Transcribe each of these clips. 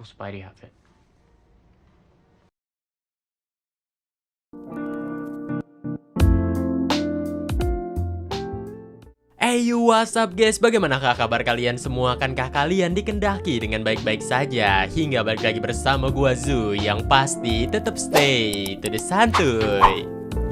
cool Spidey outfit. Hey what's up guys, bagaimanakah kabar kalian semua? Kankah kalian dikendaki dengan baik-baik saja? Hingga balik lagi bersama gua Zu, yang pasti tetap stay to the santuy.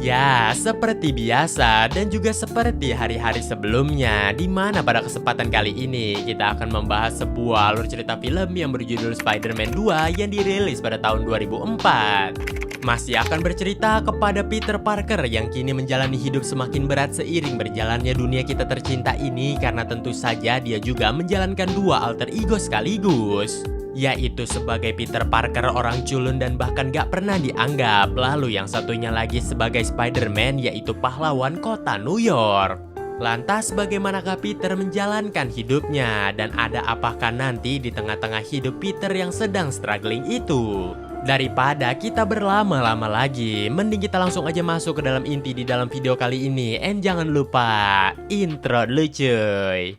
Ya, seperti biasa dan juga seperti hari-hari sebelumnya, di mana pada kesempatan kali ini kita akan membahas sebuah alur cerita film yang berjudul Spider-Man 2 yang dirilis pada tahun 2004. Masih akan bercerita kepada Peter Parker yang kini menjalani hidup semakin berat seiring berjalannya dunia kita tercinta ini, karena tentu saja dia juga menjalankan dua alter ego sekaligus, yaitu sebagai Peter Parker orang culun dan bahkan gak pernah dianggap, lalu yang satunya lagi sebagai Spider-Man yaitu pahlawan kota New York. Lantas bagaimanakah Peter menjalankan hidupnya, dan ada apakah nanti di tengah-tengah hidup Peter yang sedang struggling itu? Daripada kita berlama-lama lagi, mending kita langsung aja masuk ke dalam inti di dalam video kali ini. And jangan lupa intro dulu cuy.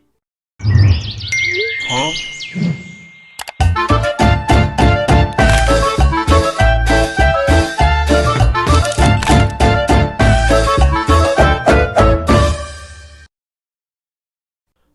Huh?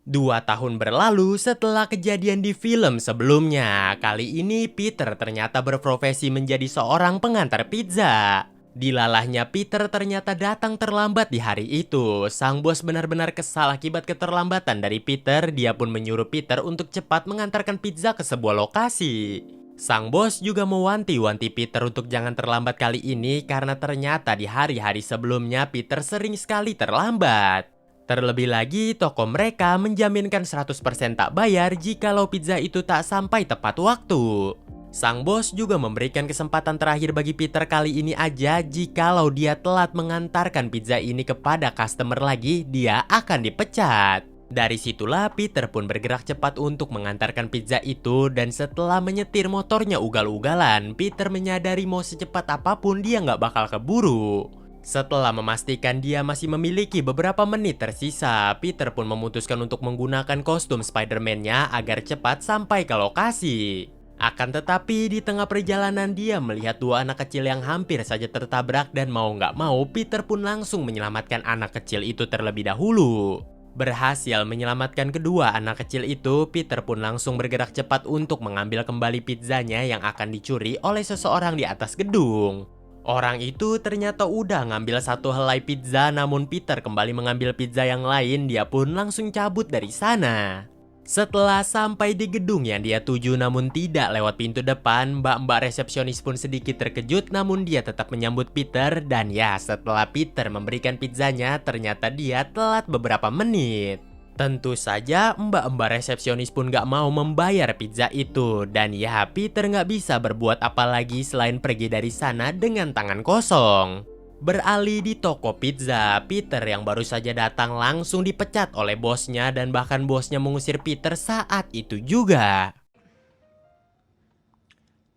2 tahun berlalu setelah kejadian di film sebelumnya, kali ini Peter ternyata berprofesi menjadi seorang pengantar pizza. Dilalahnya Peter ternyata datang terlambat di hari itu. Sang bos benar-benar kesal akibat keterlambatan dari Peter. Dia pun menyuruh Peter untuk cepat mengantarkan pizza ke sebuah lokasi. Sang bos juga mewanti-wanti Peter untuk jangan terlambat kali ini, karena ternyata di hari-hari sebelumnya Peter sering sekali terlambat. Terlebih lagi, toko mereka menjaminkan 100% tak bayar jikalau pizza itu tak sampai tepat waktu. Sang bos juga memberikan kesempatan terakhir bagi Peter kali ini aja. Jikalau dia telat mengantarkan pizza ini kepada customer lagi, dia akan dipecat. Dari situlah Peter pun bergerak cepat untuk mengantarkan pizza itu, dan setelah menyetir motornya ugal-ugalan, Peter menyadari mau secepat apapun dia nggak bakal keburu. Setelah memastikan dia masih memiliki beberapa menit tersisa, Peter pun memutuskan untuk menggunakan kostum Spider-Man-nya agar cepat sampai ke lokasi. Akan tetapi di tengah perjalanan dia melihat dua anak kecil yang hampir saja tertabrak, dan mau nggak mau Peter pun langsung menyelamatkan anak kecil itu terlebih dahulu. Berhasil menyelamatkan kedua anak kecil itu, Peter pun langsung bergerak cepat untuk mengambil kembali pizzanya yang akan dicuri oleh seseorang di atas gedung. Orang itu ternyata udah ngambil satu helai pizza, namun Peter kembali mengambil pizza yang lain. Dia pun langsung cabut dari sana. Setelah sampai di gedung yang dia tuju namun tidak lewat pintu depan, mbak-mbak resepsionis pun sedikit terkejut, namun dia tetap menyambut Peter. Dan ya, setelah Peter memberikan pizzanya, ternyata dia telat beberapa menit. Tentu saja mbak-mbak resepsionis pun gak mau membayar pizza itu. Dan ya, Peter gak bisa berbuat apa lagi selain pergi dari sana dengan tangan kosong. Beralih di toko pizza, Peter yang baru saja datang langsung dipecat oleh bosnya, dan bahkan bosnya mengusir Peter saat itu juga.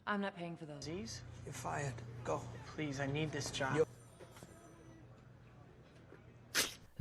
I'm not paying for those. You're fired. Go. Please, I need this job.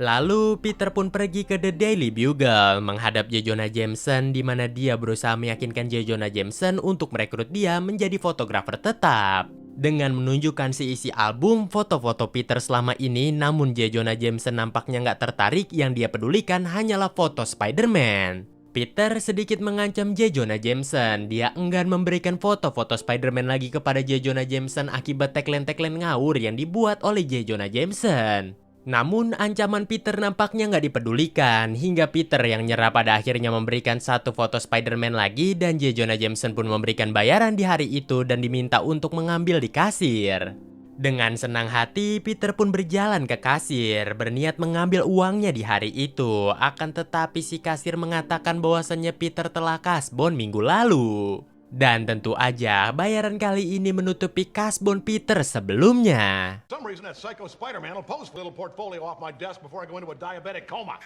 Lalu Peter pun pergi ke The Daily Bugle menghadap J. Jonah Jameson, di mana dia berusaha meyakinkan J. Jonah Jameson untuk merekrut dia menjadi fotografer tetap. Dengan menunjukkan isi album foto-foto Peter selama ini, namun J. Jonah Jameson nampaknya nggak tertarik. Yang dia pedulikan hanyalah foto Spider-Man. Peter sedikit mengancam J. Jonah Jameson. Dia enggan memberikan foto-foto Spider-Man lagi kepada J. Jonah Jameson akibat tagline-tagline ngawur yang dibuat oleh J. Jonah Jameson. Namun ancaman Peter nampaknya nggak dipedulikan, hingga Peter yang nyerah pada akhirnya memberikan satu foto Spider-Man lagi, dan J. Jonah Jameson pun memberikan bayaran di hari itu dan diminta untuk mengambil di kasir. Dengan senang hati, Peter pun berjalan ke kasir, berniat mengambil uangnya di hari itu. Akan tetapi si kasir mengatakan bahwasannya Peter telah kasbon minggu lalu. Dan tentu aja bayaran kali ini menutupi kasbon Peter sebelumnya. Some reason that psycho Spider-Man will post a little portfolio off my desk before I go into a diabetic coma.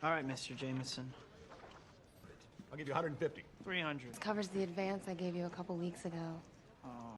All right, Mr. Jameson. I'll give you 150. 300. Covers the advance I gave you a couple weeks ago.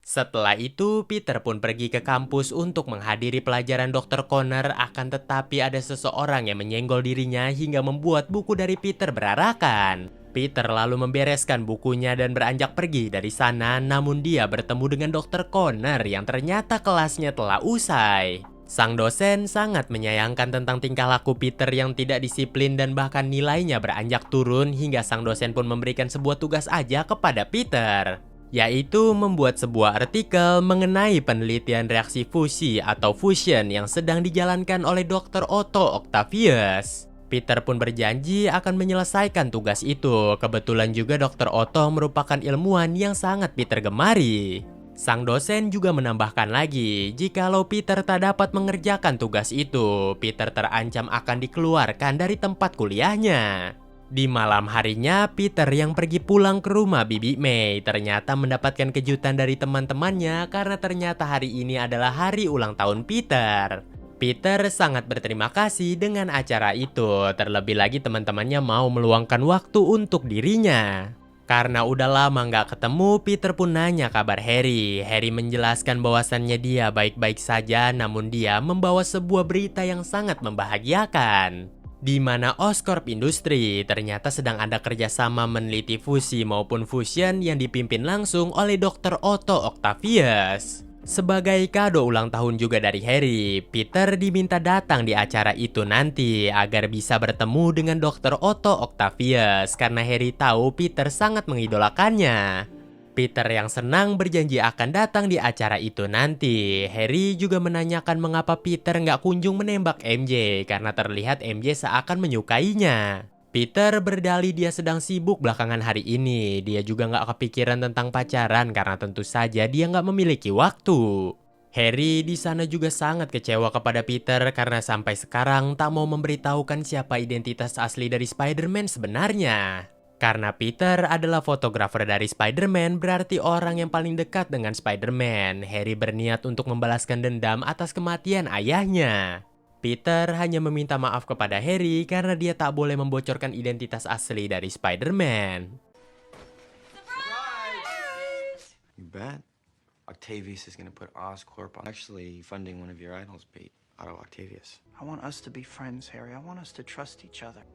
Setelah itu, Peter pun pergi ke kampus untuk menghadiri pelajaran Dr. Connor. Akan tetapi ada seseorang yang menyenggol dirinya hingga membuat buku dari Peter berarakan. Peter lalu membereskan bukunya dan beranjak pergi dari sana, namun dia bertemu dengan Dr. Connor yang ternyata kelasnya telah usai. Sang dosen sangat menyayangkan tentang tingkah laku Peter yang tidak disiplin dan bahkan nilainya beranjak turun hingga sang dosen pun memberikan sebuah tugas aja kepada Peter, yaitu membuat sebuah artikel mengenai penelitian reaksi fusi atau fusion yang sedang dijalankan oleh Dr. Otto Octavius. Peter pun berjanji akan menyelesaikan tugas itu. Kebetulan juga Dr. Otto merupakan ilmuwan yang sangat Peter gemari. Sang dosen juga menambahkan lagi, jikalau Peter tak dapat mengerjakan tugas itu, Peter terancam akan dikeluarkan dari tempat kuliahnya. Di malam harinya, Peter yang pergi pulang ke rumah Bibi May ternyata mendapatkan kejutan dari teman-temannya karena ternyata hari ini adalah hari ulang tahun Peter. Peter sangat berterima kasih dengan acara itu, terlebih lagi teman-temannya mau meluangkan waktu untuk dirinya. Karena udah lama nggak ketemu, Peter pun nanya kabar Harry. Harry menjelaskan bahwasannya dia baik-baik saja, namun dia membawa sebuah berita yang sangat membahagiakan. Di mana Oscorp Industry ternyata sedang ada kerjasama meneliti fusi maupun fusion yang dipimpin langsung oleh Dr. Otto Octavius. Sebagai kado ulang tahun juga dari Harry, Peter diminta datang di acara itu nanti agar bisa bertemu dengan Dr. Otto Octavius karena Harry tahu Peter sangat mengidolakannya. Peter yang senang berjanji akan datang di acara itu nanti. Harry juga menanyakan mengapa Peter nggak kunjung menembak MJ karena terlihat MJ seakan menyukainya. Peter berdalih dia sedang sibuk belakangan hari ini. Dia juga nggak kepikiran tentang pacaran karena tentu saja dia nggak memiliki waktu. Harry di sana juga sangat kecewa kepada Peter karena sampai sekarang tak mau memberitahukan siapa identitas asli dari Spider-Man sebenarnya. Karena Peter adalah fotografer dari Spider-Man, berarti orang yang paling dekat dengan Spider-Man. Harry berniat untuk membalaskan dendam atas kematian ayahnya. Peter hanya meminta maaf kepada Harry karena dia tak boleh membocorkan identitas asli dari Spider-Man. You bet. Octavius is gonna put Oscorp on actually funding one of your idols, Pete. Otto Octavius. I want us to be friends, Harry. I want us to trust each other.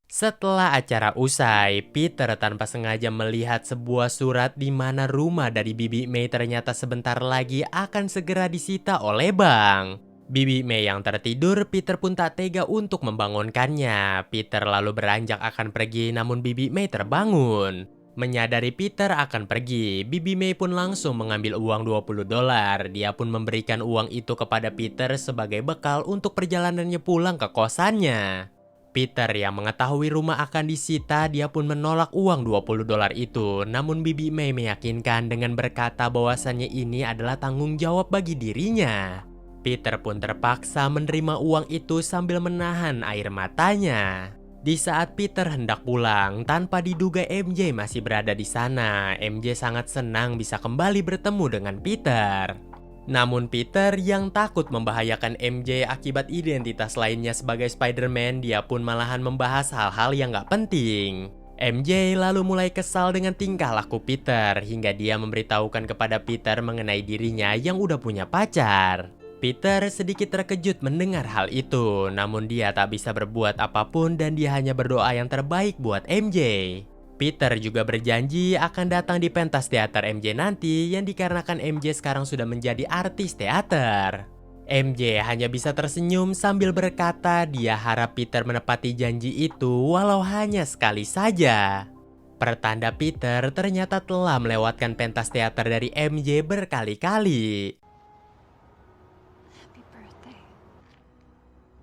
Setelah acara usai, Peter tanpa sengaja melihat sebuah surat di mana rumah dari Bibi May ternyata sebentar lagi akan segera disita oleh bank. Bibi May yang tertidur, Peter pun tak tega untuk membangunkannya. Peter lalu beranjak akan pergi, namun Bibi May terbangun. Menyadari Peter akan pergi, Bibi May pun langsung mengambil uang $20. Dia pun memberikan uang itu kepada Peter sebagai bekal untuk perjalanannya pulang ke kosannya. Peter yang mengetahui rumah akan disita, dia pun menolak uang $20 itu. Namun Bibi May meyakinkan dengan berkata bahwasannya ini adalah tanggung jawab bagi dirinya. Peter pun terpaksa menerima uang itu sambil menahan air matanya. Di saat Peter hendak pulang, tanpa diduga MJ masih berada di sana. MJ sangat senang bisa kembali bertemu dengan Peter. Namun Peter yang takut membahayakan MJ akibat identitas lainnya sebagai Spider-Man, dia pun malahan membahas hal-hal yang gak penting. MJ lalu mulai kesal dengan tingkah laku Peter hingga dia memberitahukan kepada Peter mengenai dirinya yang udah punya pacar. Peter sedikit terkejut mendengar hal itu, namun dia tak bisa berbuat apapun dan dia hanya berdoa yang terbaik buat MJ. Peter juga berjanji akan datang di pentas teater MJ nanti yang dikarenakan MJ sekarang sudah menjadi artis teater. MJ hanya bisa tersenyum sambil berkata dia harap Peter menepati janji itu walau hanya sekali saja. Pertanda Peter ternyata telah melewatkan pentas teater dari MJ berkali-kali. Happy birthday.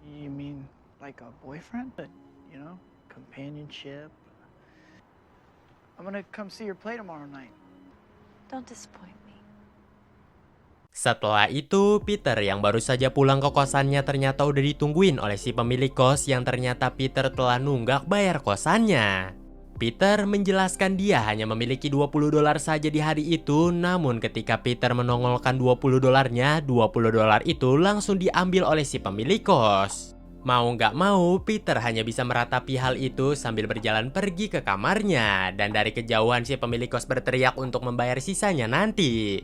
You mean like a boyfriend? You know, companionship? I'm gonna come see your play tomorrow night. Don't disappoint me. Setelah itu, Peter yang baru saja pulang ke kosannya ternyata udah ditungguin oleh si pemilik kos yang ternyata Peter telah nunggak bayar kosannya. Peter menjelaskan dia hanya memiliki $20 saja di hari itu, namun ketika Peter menongolkan $20-nya, $20 itu langsung diambil oleh si pemilik kos. Mau nggak mau, Peter hanya bisa meratapi hal itu sambil berjalan pergi ke kamarnya. Dan dari kejauhan si pemilik kos berteriak untuk membayar sisanya nanti.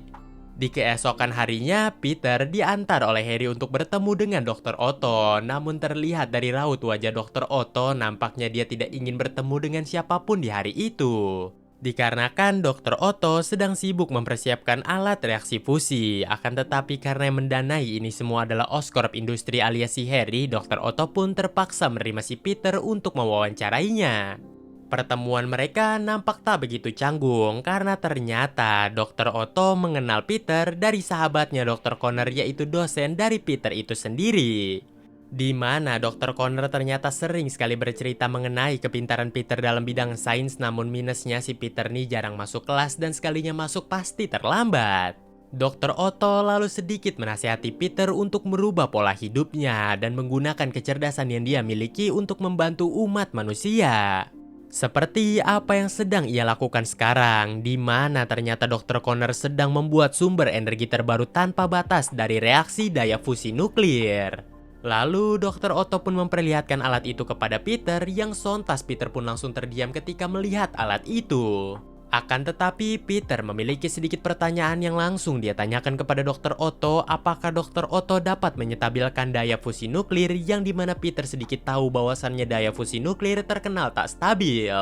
Di keesokan harinya, Peter diantar oleh Harry untuk bertemu dengan Dr. Otto. Namun terlihat dari raut wajah Dr. Otto, nampaknya dia tidak ingin bertemu dengan siapapun di hari itu. Dikarenakan Dr. Otto sedang sibuk mempersiapkan alat reaksi fusi. Akan tetapi karena yang mendanai ini semua adalah Oscorp Industri alias si Harry, Dr. Otto pun terpaksa menerima si Peter untuk mewawancarainya. Pertemuan mereka nampak tak begitu canggung karena ternyata Dr. Otto mengenal Peter dari sahabatnya Dr. Connor, yaitu dosen dari Peter itu sendiri. Di mana Dr. Connor ternyata sering sekali bercerita mengenai kepintaran Peter dalam bidang sains, namun minusnya si Peter nih jarang masuk kelas dan sekalinya masuk pasti terlambat. Dr. Otto lalu sedikit menasihati Peter untuk merubah pola hidupnya dan menggunakan kecerdasan yang dia miliki untuk membantu umat manusia. Seperti apa yang sedang ia lakukan sekarang, di mana ternyata Dr. Connor sedang membuat sumber energi terbaru tanpa batas dari reaksi daya fusi nuklir. Lalu Dr. Otto pun memperlihatkan alat itu kepada Peter, yang sontas Peter pun langsung terdiam ketika melihat alat itu. Akan tetapi Peter memiliki sedikit pertanyaan yang langsung dia tanyakan kepada Dr. Otto, apakah Dr. Otto dapat menyetabilkan daya fusi nuklir, yang dimana Peter sedikit tahu bahwasannya daya fusi nuklir terkenal tak stabil.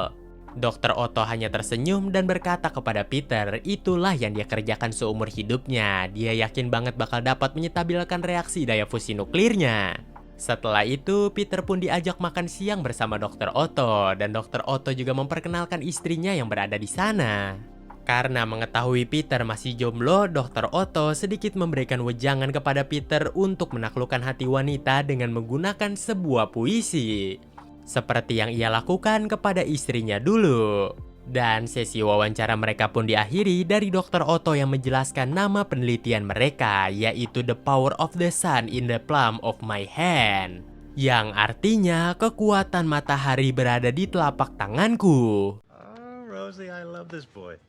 Dr. Otto hanya tersenyum dan berkata kepada Peter, itulah yang dia kerjakan seumur hidupnya. Dia yakin banget bakal dapat menyetabilkan reaksi daya fusi nuklirnya. Setelah itu, Peter pun diajak makan siang bersama Dr. Otto, dan Dr. Otto juga memperkenalkan istrinya yang berada di sana. Karena mengetahui Peter masih jomblo, Dr. Otto sedikit memberikan wejangan kepada Peter untuk menaklukkan hati wanita dengan menggunakan sebuah puisi. Seperti yang ia lakukan kepada istrinya dulu. Dan sesi wawancara mereka pun diakhiri dari Dr. Otto yang menjelaskan nama penelitian mereka, yaitu The Power of the Sun in the Palm of My Hand, yang artinya kekuatan matahari berada di telapak tanganku. Oh, Rosie, I love this boy.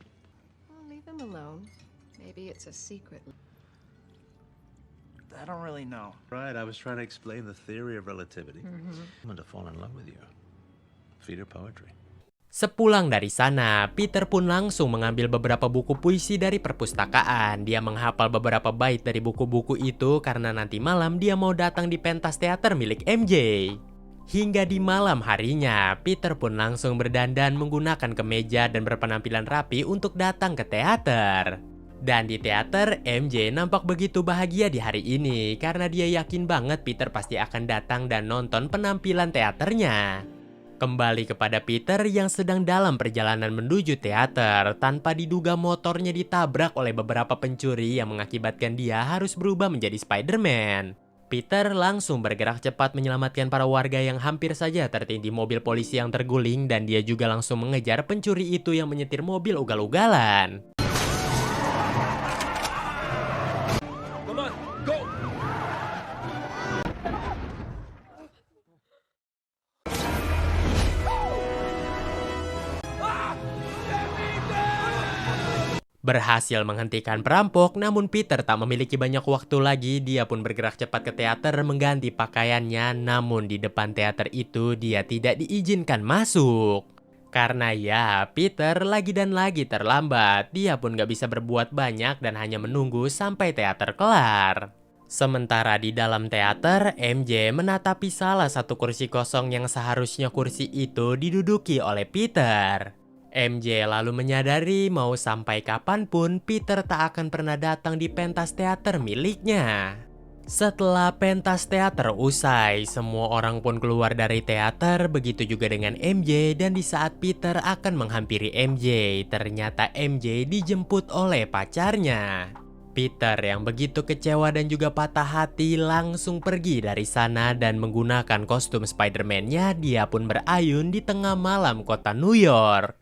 Well, leave him alone. Maybe it's a secret. I don't really know. Right, I was trying to explain the theory of relativity. I'm going to fall in love with you. Feed her poetry. Sepulang dari sana, Peter pun langsung mengambil beberapa buku puisi dari perpustakaan. Dia menghafal beberapa bait dari buku-buku itu karena nanti malam dia mau datang di pentas teater milik MJ. Hingga di malam harinya, Peter pun langsung berdandan menggunakan kemeja dan berpenampilan rapi untuk datang ke teater. Dan di teater, MJ nampak begitu bahagia di hari ini karena dia yakin banget Peter pasti akan datang dan nonton penampilan teaternya. Kembali kepada Peter yang sedang dalam perjalanan menuju teater, tanpa diduga motornya ditabrak oleh beberapa pencuri yang mengakibatkan dia harus berubah menjadi Spider-Man. Peter langsung bergerak cepat menyelamatkan para warga yang hampir saja tertindih mobil polisi yang terguling, dan dia juga langsung mengejar pencuri itu yang menyetir mobil ugal-ugalan. Berhasil menghentikan perampok, namun Peter tak memiliki banyak waktu lagi. Dia pun bergerak cepat ke teater mengganti pakaiannya, namun di depan teater itu dia tidak diizinkan masuk. Karena ya, Peter lagi dan lagi terlambat. Dia pun gak bisa berbuat banyak dan hanya menunggu sampai teater kelar. Sementara di dalam teater, MJ menatapi salah satu kursi kosong yang seharusnya kursi itu diduduki oleh Peter. MJ lalu menyadari mau sampai kapanpun Peter tak akan pernah datang di pentas teater miliknya. Setelah pentas teater usai, semua orang pun keluar dari teater, begitu juga dengan MJ, dan di saat Peter akan menghampiri MJ, ternyata MJ dijemput oleh pacarnya. Peter yang begitu kecewa dan juga patah hati langsung pergi dari sana dan menggunakan kostum Spider-Man-nya, dia pun berayun di tengah malam kota New York.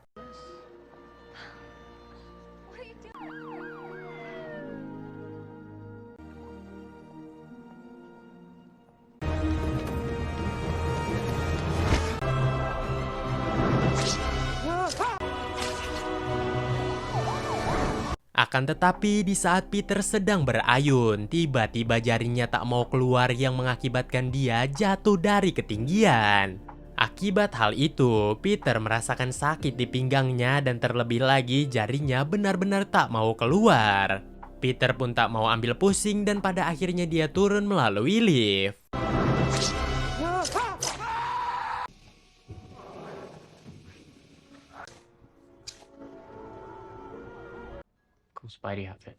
Akan tetapi di saat Peter sedang berayun, tiba-tiba jarinya tak mau keluar yang mengakibatkan dia jatuh dari ketinggian. Akibat hal itu, Peter merasakan sakit di pinggangnya dan terlebih lagi jarinya benar-benar tak mau keluar. Peter pun tak mau ambil pusing dan pada akhirnya dia turun melalui lift. Cool Spidey outfit.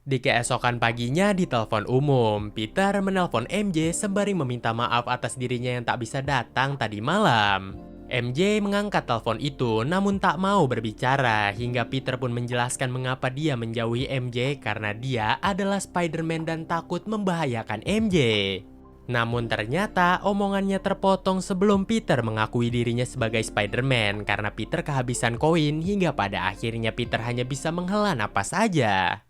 Di keesokan paginya di telepon umum, Peter menelpon MJ sembari meminta maaf atas dirinya yang tak bisa datang tadi malam. MJ mengangkat telepon itu namun tak mau berbicara hingga Peter pun menjelaskan mengapa dia menjauhi MJ karena dia adalah Spider-Man dan takut membahayakan MJ. Namun ternyata omongannya terpotong sebelum Peter mengakui dirinya sebagai Spider-Man karena Peter kehabisan koin hingga pada akhirnya Peter hanya bisa menghela napas saja.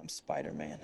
I'm Spider-Man.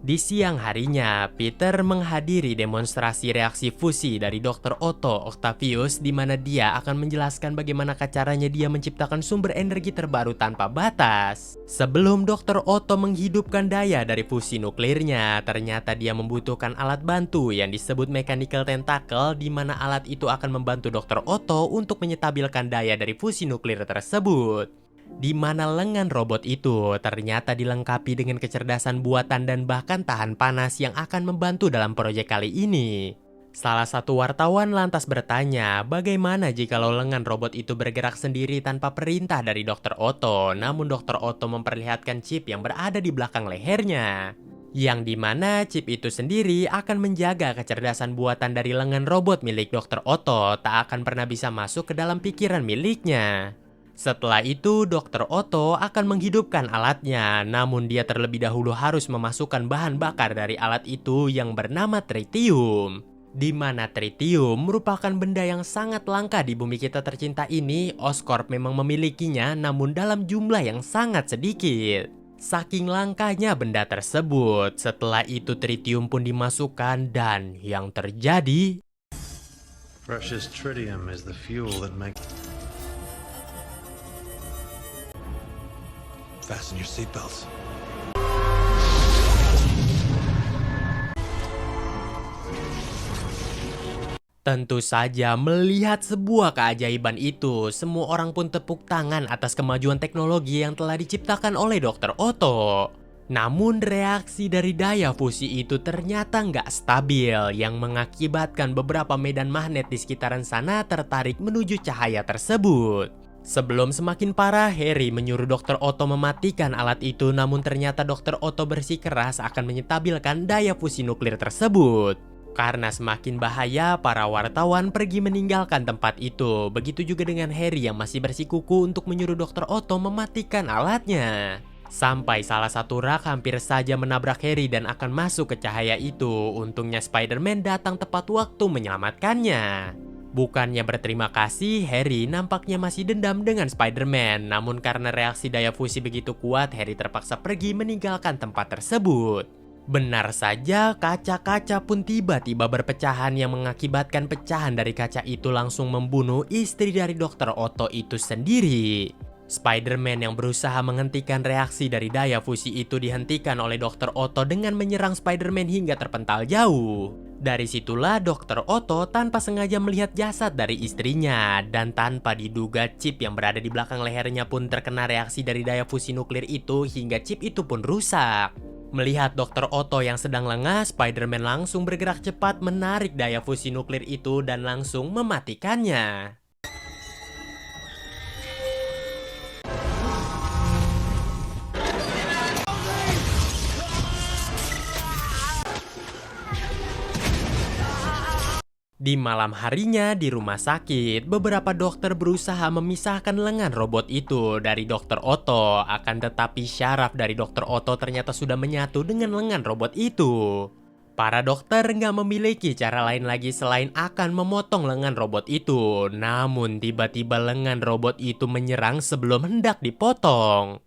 Di siang harinya, Peter menghadiri demonstrasi reaksi fusi dari Dr. Otto Octavius di mana dia akan menjelaskan bagaimana caranya dia menciptakan sumber energi terbaru tanpa batas. Sebelum Dr. Otto menghidupkan daya dari fusi nuklirnya, ternyata dia membutuhkan alat bantu yang disebut mechanical tentacle di mana alat itu akan membantu Dr. Otto untuk menyetabilkan daya dari fusi nuklir tersebut. Di mana lengan robot itu ternyata dilengkapi dengan kecerdasan buatan dan bahkan tahan panas yang akan membantu dalam proyek kali ini. Salah satu wartawan lantas bertanya, bagaimana jikalau lengan robot itu bergerak sendiri tanpa perintah dari Dr. Otto, namun Dr. Otto memperlihatkan chip yang berada di belakang lehernya. Yang dimana chip itu sendiri akan menjaga kecerdasan buatan dari lengan robot milik Dr. Otto tak akan pernah bisa masuk ke dalam pikiran miliknya. Setelah itu, Dr. Otto akan menghidupkan alatnya, namun dia terlebih dahulu harus memasukkan bahan bakar dari alat itu yang bernama tritium. Di mana tritium merupakan benda yang sangat langka di bumi kita tercinta ini. Oscorp memang memilikinya, namun dalam jumlah yang sangat sedikit. Saking langkanya benda tersebut, setelah itu tritium pun dimasukkan dan yang terjadi... Precious tritium is the fuel that makes... Fasten your seatbelts. Tentu saja melihat sebuah keajaiban itu, semua orang pun tepuk tangan atas kemajuan teknologi yang telah diciptakan oleh Dr. Otto. Namun reaksi dari daya fusi itu ternyata nggak stabil yang mengakibatkan beberapa medan magnet di sekitaran sana tertarik menuju cahaya tersebut. Sebelum semakin parah, Harry menyuruh Dr. Otto mematikan alat itu, namun ternyata Dr. Otto bersikeras akan menyetabilkan daya fusi nuklir tersebut. Karena semakin bahaya, para wartawan pergi meninggalkan tempat itu. Begitu juga dengan Harry yang masih bersikuku untuk menyuruh Dr. Otto mematikan alatnya. Sampai salah satu rak hampir saja menabrak Harry dan akan masuk ke cahaya itu. Untungnya Spider-Man datang tepat waktu menyelamatkannya. Bukannya berterima kasih, Harry nampaknya masih dendam dengan Spider-Man. Namun karena reaksi daya fusi begitu kuat, Harry terpaksa pergi meninggalkan tempat tersebut. Benar saja, kaca-kaca pun tiba-tiba berpecahan yang mengakibatkan pecahan dari kaca itu langsung membunuh istri dari Dr. Otto itu sendiri. Spider-Man yang berusaha menghentikan reaksi dari daya fusi itu dihentikan oleh Dr. Otto dengan menyerang Spider-Man hingga terpental jauh. Dari situlah Dr. Otto tanpa sengaja melihat jasad dari istrinya dan tanpa diduga chip yang berada di belakang lehernya pun terkena reaksi dari daya fusi nuklir itu hingga chip itu pun rusak. Melihat Dr. Otto yang sedang lengah, Spider-Man langsung bergerak cepat menarik daya fusi nuklir itu dan langsung mematikannya. Di malam harinya di rumah sakit, beberapa dokter berusaha memisahkan lengan robot itu dari Dr. Otto. Akan tetapi syaraf dari Dr. Otto ternyata sudah menyatu dengan lengan robot itu. Para dokter nggak memiliki cara lain lagi selain akan memotong lengan robot itu. Namun tiba-tiba lengan robot itu menyerang sebelum hendak dipotong.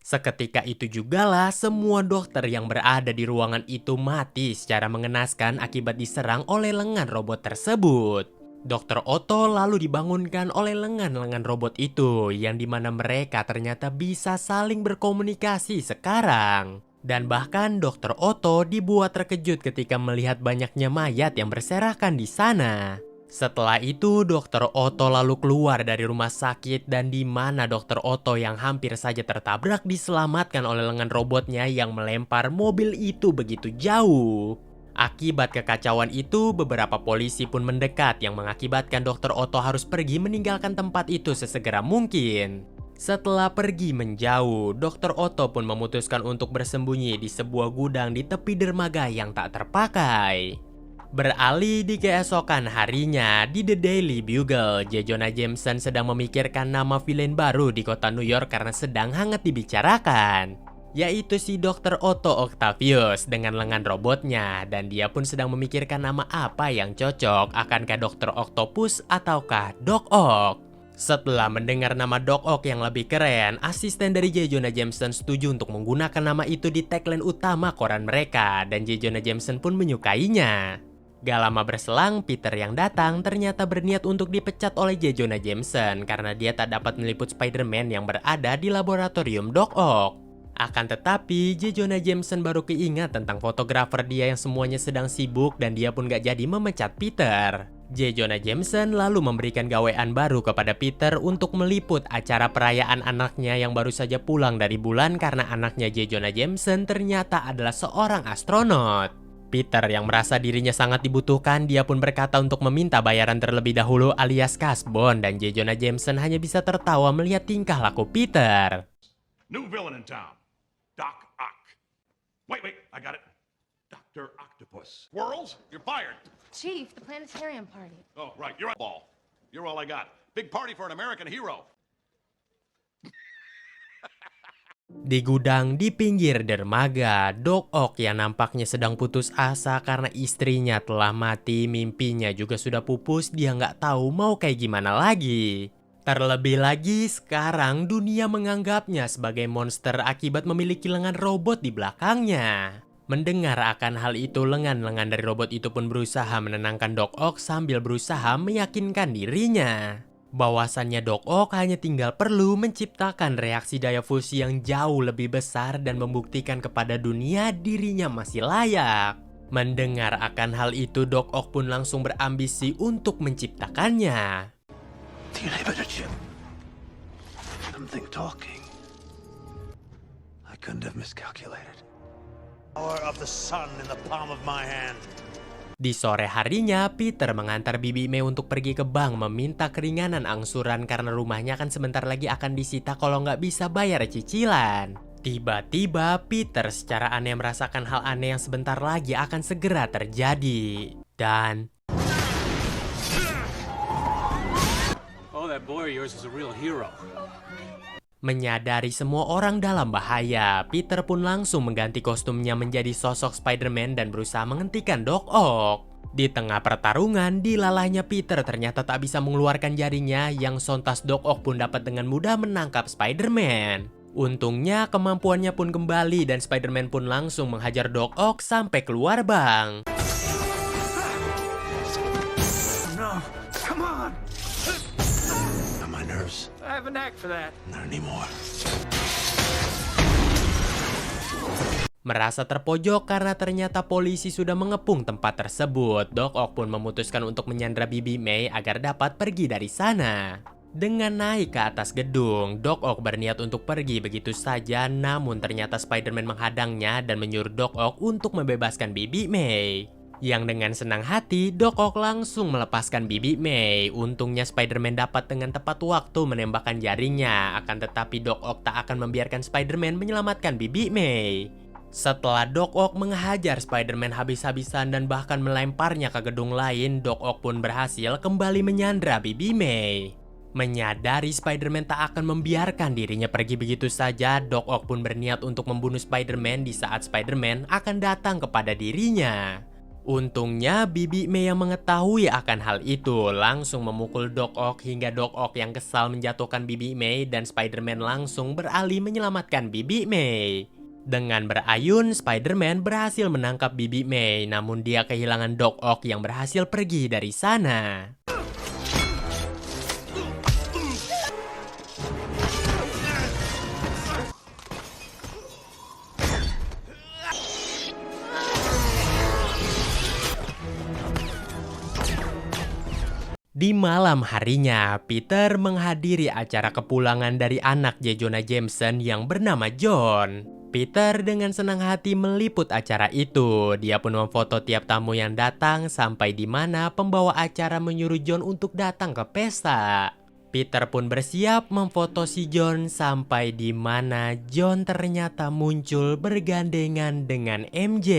Seketika itu jugalah semua dokter yang berada di ruangan itu mati secara mengenaskan akibat diserang oleh lengan robot tersebut. Dr. Otto lalu dibangunkan oleh lengan-lengan robot itu yang dimana mereka ternyata bisa saling berkomunikasi sekarang. Dan bahkan Dr. Otto dibuat terkejut ketika melihat banyaknya mayat yang berserakan di sana. Setelah itu Dr. Otto lalu keluar dari rumah sakit dan di mana Dr. Otto yang hampir saja tertabrak diselamatkan oleh lengan robotnya yang melempar mobil itu begitu jauh. Akibat kekacauan itu, beberapa polisi pun mendekat yang mengakibatkan Dr. Otto harus pergi meninggalkan tempat itu sesegera mungkin. Setelah pergi menjauh, Dr. Otto pun memutuskan untuk bersembunyi di sebuah gudang di tepi dermaga yang tak terpakai. Beralih di keesokan harinya, di The Daily Bugle, J. Jonah Jameson sedang memikirkan nama villain baru di kota New York karena sedang hangat dibicarakan, yaitu si Dr. Otto Octavius dengan lengan robotnya, dan dia pun sedang memikirkan nama apa yang cocok, akankah Dr. Octopus ataukah Doc Ock. Setelah mendengar nama Doc Ock yang lebih keren, asisten dari J. Jonah Jameson setuju untuk menggunakan nama itu di tagline utama koran mereka, dan J. Jonah Jameson pun menyukainya. Gak lama berselang, Peter yang datang ternyata berniat untuk dipecat oleh J. Jonah Jameson karena dia tak dapat meliput Spider-Man yang berada di laboratorium Doc Ock. Akan tetapi, J. Jonah Jameson baru keingat tentang fotografer dia yang semuanya sedang sibuk dan dia pun gak jadi memecat Peter. J. Jonah Jameson lalu memberikan gawaian baru kepada Peter untuk meliput acara perayaan anaknya yang baru saja pulang dari bulan karena anaknya J. Jonah Jameson ternyata adalah seorang astronot. Peter yang merasa dirinya sangat dibutuhkan, dia pun berkata untuk meminta bayaran terlebih dahulu alias kasbon, dan J. Jonah Jameson hanya bisa tertawa melihat tingkah laku Peter. New villain in town. Doc Ock. Wait, I got it. Dr. Octopus. Squirrels, you're fired. Chief, the planetarium party. Oh, right, you're on ball. You're all I got. Big party for an American hero. Di gudang di pinggir dermaga, Doc Ock yang nampaknya sedang putus asa karena istrinya telah mati, mimpinya juga sudah pupus, dia nggak tahu mau kayak gimana lagi. Terlebih lagi, sekarang dunia menganggapnya sebagai monster akibat memiliki lengan robot di belakangnya. Mendengar akan hal itu, lengan-lengan dari robot itu pun berusaha menenangkan Doc Ock sambil berusaha meyakinkan dirinya bahwasannya Doc Ock hanya tinggal perlu menciptakan reaksi daya fusi yang jauh lebih besar dan membuktikan kepada dunia dirinya masih layak. Mendengar akan hal itu, Doc Ock pun langsung berambisi untuk menciptakannya. The inhibitor chip. Something talking. I couldn't have miscalculated. Power of the sun in the palm of my hand. Di sore harinya, Peter mengantar Bibi May untuk pergi ke bank meminta keringanan angsuran karena rumahnya kan sebentar lagi akan disita kalau nggak bisa bayar cicilan. Tiba-tiba, Peter secara aneh merasakan hal aneh yang sebentar lagi akan segera terjadi. Dan That boy of yours is a real hero. menyadari semua orang dalam bahaya, Peter pun langsung mengganti kostumnya menjadi sosok Spider-Man dan berusaha menghentikan Doc Ock. Di tengah pertarungan, dilalahnya Peter ternyata tak bisa mengeluarkan jarinya yang sontas Doc Ock pun dapat dengan mudah menangkap Spider-Man. Untungnya kemampuannya pun kembali dan Spider-Man pun langsung menghajar Doc Ock sampai keluar bank. No, come on. My nerves. I have a knack for that. Not anymore. Merasa terpojok karena ternyata polisi sudah mengepung tempat tersebut, Doc Ock pun memutuskan untuk menyandra Bibi May agar dapat pergi dari sana. Dengan naik ke atas gedung, Doc Ock berniat untuk pergi begitu saja, namun ternyata Spider-Man menghadangnya dan menyuruh Doc Ock untuk membebaskan Bibi May. Yang dengan senang hati, Doc Ock langsung melepaskan Bibi May. Untungnya Spider-Man dapat dengan tepat waktu menembakkan jaringnya, akan tetapi Doc Ock tak akan membiarkan Spider-Man menyelamatkan Bibi May. Setelah Doc Ock menghajar Spider-Man habis-habisan dan bahkan melemparnya ke gedung lain, Doc Ock pun berhasil kembali menyandra Bibi May. Menyadari Spider-Man tak akan membiarkan dirinya pergi begitu saja, Doc Ock pun berniat untuk membunuh Spider-Man di saat Spider-Man akan datang kepada dirinya. Untungnya Bibi May yang mengetahui akan hal itu langsung memukul Doc Ock hingga Doc Ock yang kesal menjatuhkan Bibi May dan Spider-Man langsung beralih menyelamatkan Bibi May. Dengan berayun, Spider-Man berhasil menangkap Bibi May, namun dia kehilangan Doc Ock yang berhasil pergi dari sana. Di malam harinya, Peter menghadiri acara kepulangan dari anak J. Jonah Jameson yang bernama John. Peter dengan senang hati meliput acara itu. Dia pun memfoto tiap tamu yang datang sampai di mana pembawa acara menyuruh John untuk datang ke pesta. Peter pun bersiap memfoto si John sampai di mana John ternyata muncul bergandengan dengan MJ.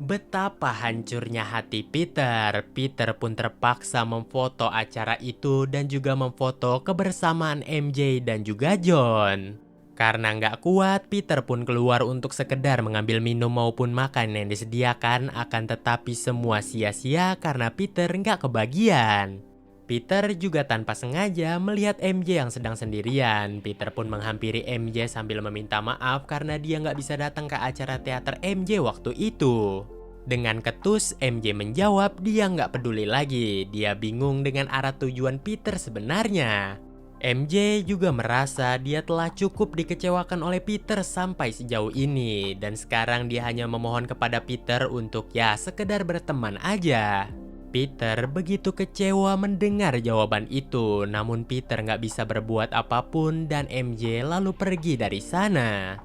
Betapa hancurnya hati Peter. Peter pun terpaksa memfoto acara itu dan juga memfoto kebersamaan MJ dan juga John. Karena nggak kuat, Peter pun keluar untuk sekedar mengambil minum maupun makan yang disediakan, akan tetapi semua sia-sia karena Peter nggak kebagian. Peter juga tanpa sengaja melihat MJ yang sedang sendirian. Peter pun menghampiri MJ sambil meminta maaf karena dia nggak bisa datang ke acara teater MJ waktu itu. Dengan ketus, MJ menjawab dia nggak peduli lagi. Dia bingung dengan arah tujuan Peter sebenarnya. MJ juga merasa dia telah cukup dikecewakan oleh Peter sampai sejauh ini. Dan sekarang dia hanya memohon kepada Peter untuk ya sekedar berteman aja. Peter begitu kecewa mendengar jawaban itu. Namun Peter nggak bisa berbuat apapun dan MJ lalu pergi dari sana.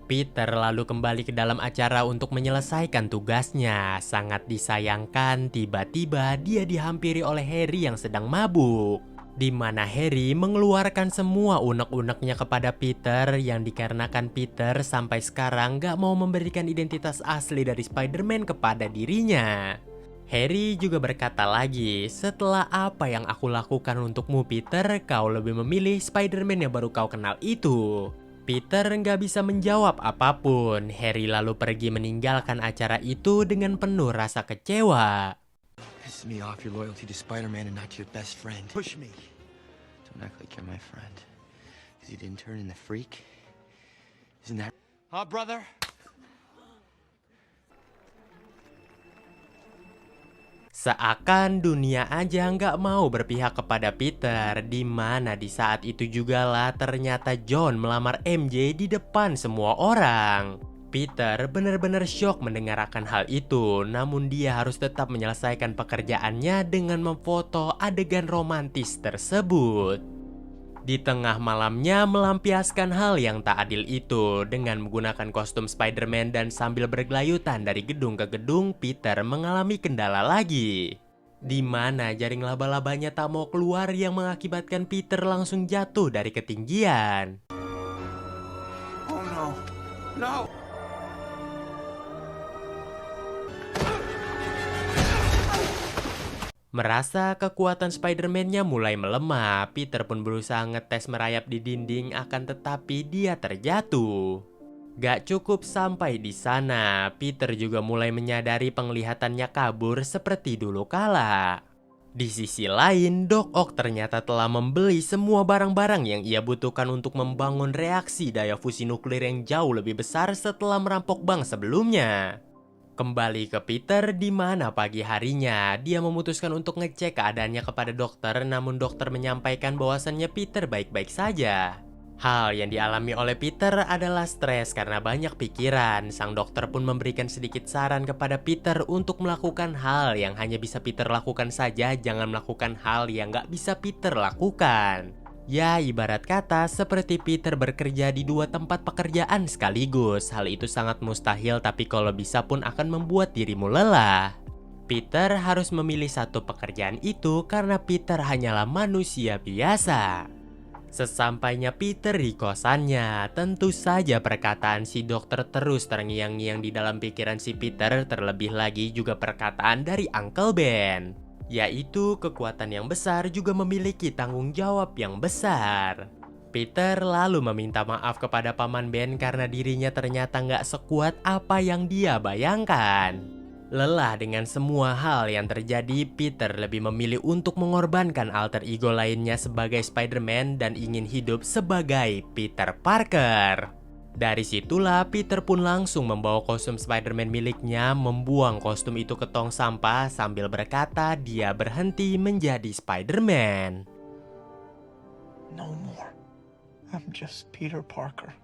Peter lalu kembali ke dalam acara untuk menyelesaikan tugasnya. Sangat disayangkan, tiba-tiba dia dihampiri oleh Harry yang sedang mabuk. Di mana Harry mengeluarkan semua unek-uneknya kepada Peter yang dikarenakan Peter sampai sekarang gak mau memberikan identitas asli dari Spider-Man kepada dirinya. Harry juga berkata lagi, setelah apa yang aku lakukan untukmu Peter, kau lebih memilih Spider-Man yang baru kau kenal itu. Peter nggak bisa menjawab apapun. Harry lalu pergi meninggalkan acara itu dengan penuh rasa kecewa. Pisses me off your loyalty to Spider-Man and not to your best friend. Push me. Don't act like you're my friend. Because you didn't turn in the freak. Isn't that... Huh, brother? Seakan dunia aja nggak mau berpihak kepada Peter, di mana di saat itu juga lah ternyata John melamar MJ di depan semua orang. Peter benar-benar syok mendengarkan hal itu, namun dia harus tetap menyelesaikan pekerjaannya dengan memfoto adegan romantis tersebut. Di tengah malamnya melampiaskan hal yang tak adil itu dengan menggunakan kostum Spider-Man dan sambil bergelayutan dari gedung ke gedung, Peter mengalami kendala lagi. Di mana jaring laba-labanya tak mau keluar yang mengakibatkan Peter langsung jatuh dari ketinggian. Oh no. No! Merasa kekuatan Spider-Man-nya mulai melemah, Peter pun berusaha ngetes merayap di dinding, akan tetapi dia terjatuh. Gak cukup sampai di sana, Peter juga mulai menyadari penglihatannya kabur seperti dulu kala. Di sisi lain, Doc Ock ternyata telah membeli semua barang-barang yang ia butuhkan untuk membangun reaksi daya fusi nuklir yang jauh lebih besar setelah merampok bank sebelumnya. Kembali ke Peter di mana pagi harinya dia memutuskan untuk ngecek keadaannya kepada dokter, namun dokter menyampaikan bahwasannya Peter baik-baik saja. Hal yang dialami oleh Peter adalah stres karena banyak pikiran. Sang dokter pun memberikan sedikit saran kepada Peter untuk melakukan hal yang hanya bisa Peter lakukan saja, jangan melakukan hal yang gak bisa Peter lakukan. Ya, ibarat kata seperti Peter bekerja di dua tempat pekerjaan sekaligus. Hal itu sangat mustahil, tapi kalau bisa pun akan membuat dirimu lelah. Peter harus memilih satu pekerjaan itu karena Peter hanyalah manusia biasa. Sesampainya Peter di kosannya, tentu saja perkataan si dokter terus terngiang-ngiang di dalam pikiran si Peter, terlebih lagi juga perkataan dari Uncle Ben. Yaitu kekuatan yang besar juga memiliki tanggung jawab yang besar. Peter lalu meminta maaf kepada Paman Ben karena dirinya ternyata nggak sekuat apa yang dia bayangkan. Lelah dengan semua hal yang terjadi, Peter lebih memilih untuk mengorbankan alter ego lainnya sebagai Spider-Man dan ingin hidup sebagai Peter Parker. Dari situlah Peter pun langsung membawa kostum Spider-Man miliknya, membuang kostum itu ke tong sampah sambil berkata dia berhenti menjadi Spider-Man. No more. I'm just Peter Parker.